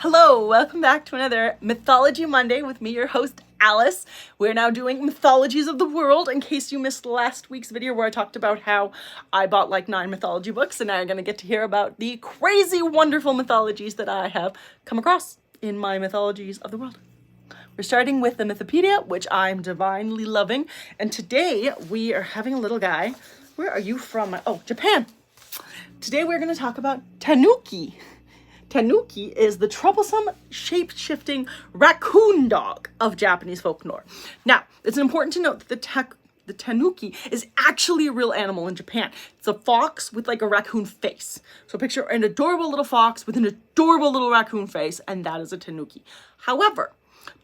Hello, welcome back to another Mythology Monday with me, your host, Alice. We're now doing mythologies of the world in case you missed last week's video where I talked about how I bought like 9 mythology books, and now you're going to get to hear about the crazy, wonderful mythologies that I have come across in my mythologies of the world. We're starting with the Mythopedia, which I'm divinely loving, and today we are having a little guy. Where are you from? Oh, Japan. Today we're going to talk about Tanuki. Tanuki is the troublesome, shape-shifting raccoon dog of Japanese folklore. Now, it's important to note that the Tanuki is actually a real animal in Japan. It's a fox with like a raccoon face. So picture an adorable little fox with an adorable little raccoon face, and that is a Tanuki. However,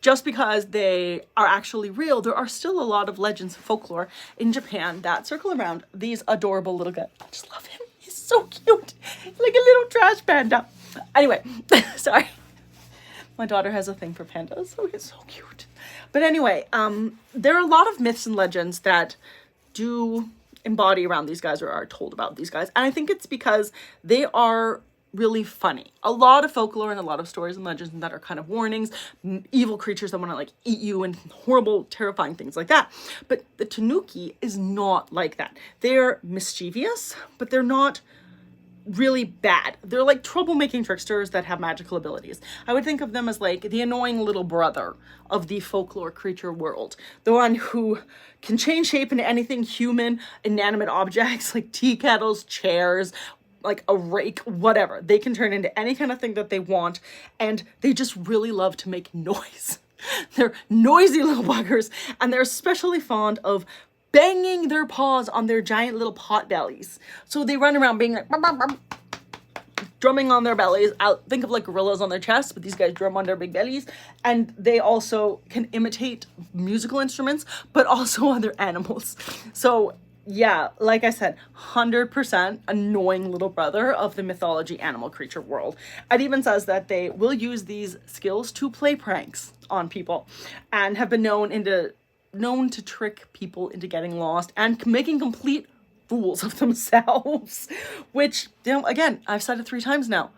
just because they are actually real, there are still a lot of legends and folklore in Japan that circle around these adorable little guys. I just love him. He's so cute. Like a little trash panda. Anyway, sorry. My daughter has a thing for pandas, so he's so cute. But anyway, there are a lot of myths and legends that do embody around these guys or are told about these guys. And I think it's because they are really funny. A lot of folklore and a lot of stories and legends that are kind of warnings, evil creatures that want to like eat you and horrible, terrifying things like that. But the Tanuki is not like that. They're mischievous, but they're not really bad. They're like troublemaking tricksters that have magical abilities. I would think of them as like the annoying little brother of the folklore creature world. The one who can change shape into anything human, inanimate objects like tea kettles, chairs, like a rake, whatever. They can turn into any kind of thing that they want, and they just really love to make noise. They're noisy little buggers, and they're especially fond of banging their paws on their giant little pot bellies. So they run around being like, bum, bum, bum, drumming on their bellies. Think of like gorillas on their chests, but these guys drum on their big bellies. And they also can imitate musical instruments, but also other animals. So yeah, like I said, 100% annoying little brother of the mythology animal creature world. It even says that they will use these skills to play pranks on people and have been known to trick people into getting lost and making complete fools of themselves, which, you know, again, I've said it 3 times now,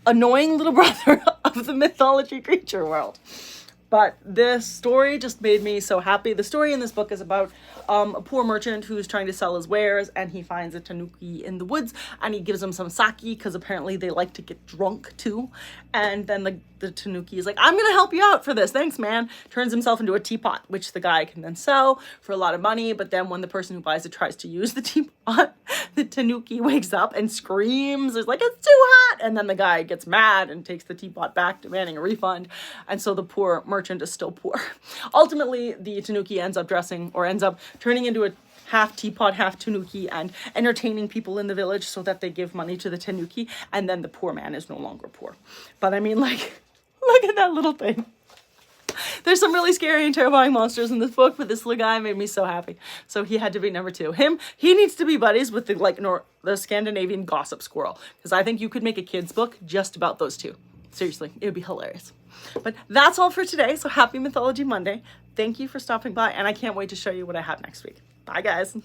annoying little brother of the mythology creature world. But this story just made me so happy. The story in this book is about a poor merchant who's trying to sell his wares, and he finds a Tanuki in the woods, and he gives him some sake because apparently they like to get drunk too. And then the Tanuki is like, I'm gonna help you out for this, thanks man. Turns himself into a teapot, which the guy can then sell for a lot of money. But then when the person who buys it tries to use the teapot, the Tanuki wakes up and screams. It's like, it's too hot. And then the guy gets mad and takes the teapot back, demanding a refund. And so the poor merchant is still poor. Ultimately, the Tanuki ends up turning into a half teapot, half Tanuki, and entertaining people in the village so that they give money to the Tanuki, and then the poor man is no longer poor. But I mean, like, look at that little thing. There's some really scary and terrifying monsters in this book, but this little guy made me so happy. So he had to be number 2. He needs to be buddies with the Scandinavian gossip squirrel, because I think you could make a kid's book just about those two. Seriously, it would be hilarious. But that's all for today. So happy Mythology Monday. Thank you for stopping by, and I can't wait to show you what I have next week. Bye, guys.